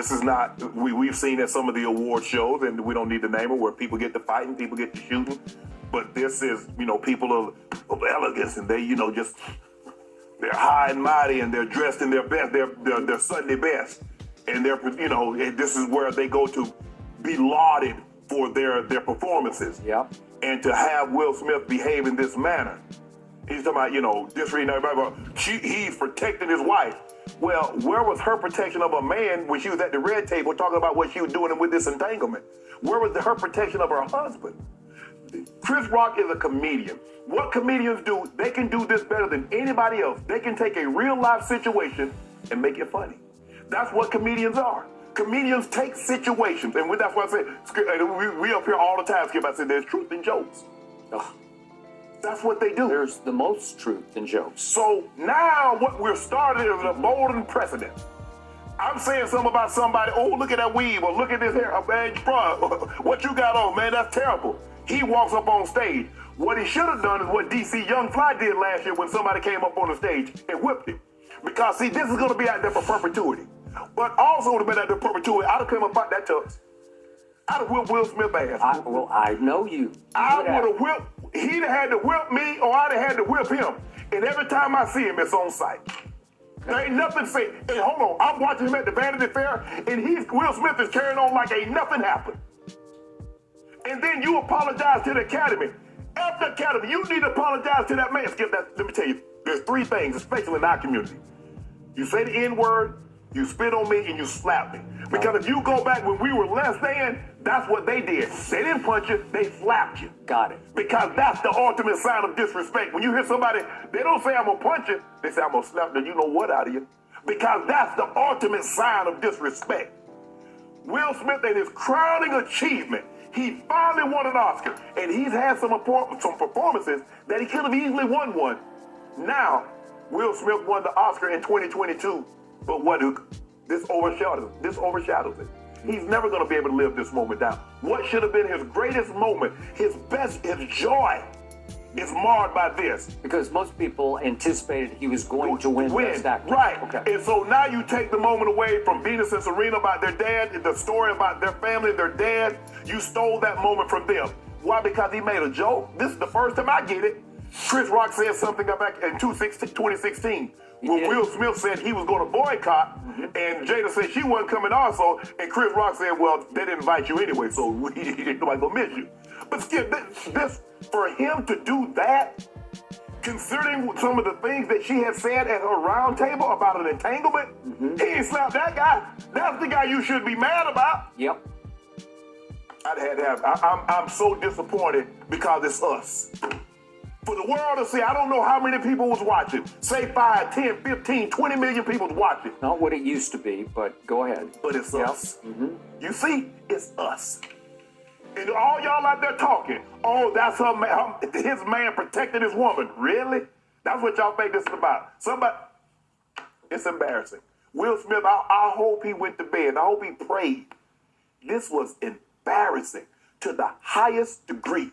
this is not, we've seen at some of the award shows, and we don't need to name it, where people get to fighting, people get to shooting. But this is, people of elegance, and they, just, they're high and mighty, and they're dressed in their best, their Sunday best. And they're, this is where they go to be lauded for their performances. Yeah. And to have Will Smith behave in this manner. He's talking about, he's protecting his wife. Well, where was her protection of a man when she was at the red table talking about what she was doing with this entanglement? Where was her protection of her husband? Chris Rock is a comedian. What comedians do, they can do this better than anybody else. They can take a real life situation and make it funny. That's what comedians are. Comedians take situations, and that's why I say, we up here all the time, Skip, I said there's truth in jokes. Ugh. That's what they do. There's the most truth in jokes. So now what we're starting is a golden precedent. I'm saying something about somebody, oh, look at that weave, or look at this hair, man, bro, what you got on, man, that's terrible. He walks up on stage. What he should have done is what DC Young Fly did last year when somebody came up on the stage and whipped him. Because, see, this is going to be out there for perpetuity. But also would have been out there for perpetuity. I'd have come up out that tux. I'd have whipped Will Smith ass. I know you. I would have whipped, he'd have had to whip me, or I'd have had to whip him. And every time I see him, it's on sight. There ain't nothing to say. Hey, hold on, I'm watching him at the Vanity Fair, and Will Smith is carrying on like ain't nothing happened. And then you apologize to the Academy. After the Academy, you need to apologize to that man. Skip that. Let me tell you, there's three things, especially in our community. You say the N-word, you spit on me, and you slap me. Because if you go back when we were less than, that's what they did. They didn't punch you, they slapped you. Got it. Because that's the ultimate sign of disrespect. When you hear somebody, they don't say, I'm going to punch you. They say, I'm going to slap the you-know-what out of you. Because that's the ultimate sign of disrespect. Will Smith, in his crowning achievement, he finally won an Oscar. And he's had some performances that he could have easily won one. Now, Will Smith won the Oscar in 2022. But this overshadows it. He's never going to be able to live this moment down. What should have been his greatest moment, his joy, is marred by this. Because most people anticipated he was going to win Best Actor. Right. Okay. And so now you take the moment away from Venus and Serena about their dad, the story about their family, their dad. You stole that moment from them. Why? Because he made a joke. This is the first time I get it. Chris Rock said something back in 2016. When Will Smith said he was going to boycott, and Jada said she wasn't coming also, and Chris Rock said, well, they didn't invite you anyway, so nobody gonna miss you. But Skip, this for him to do that, considering some of the things that she had said at her round table about an entanglement, he ain't slapped that guy. That's the guy you should be mad about. Yep. I'd had to have, I'm so disappointed because it's us. For the world to see, I don't know how many people was watching. Say 5, 10, 15, 20 million people was watching. Not what it used to be, but go ahead. But it's us. You see, it's us. And all y'all out there talking, oh, that's her man, his man protecting his woman. Really? That's what y'all think this is about. It's embarrassing. Will Smith, I hope he went to bed. I hope he prayed. This was embarrassing to the highest degree.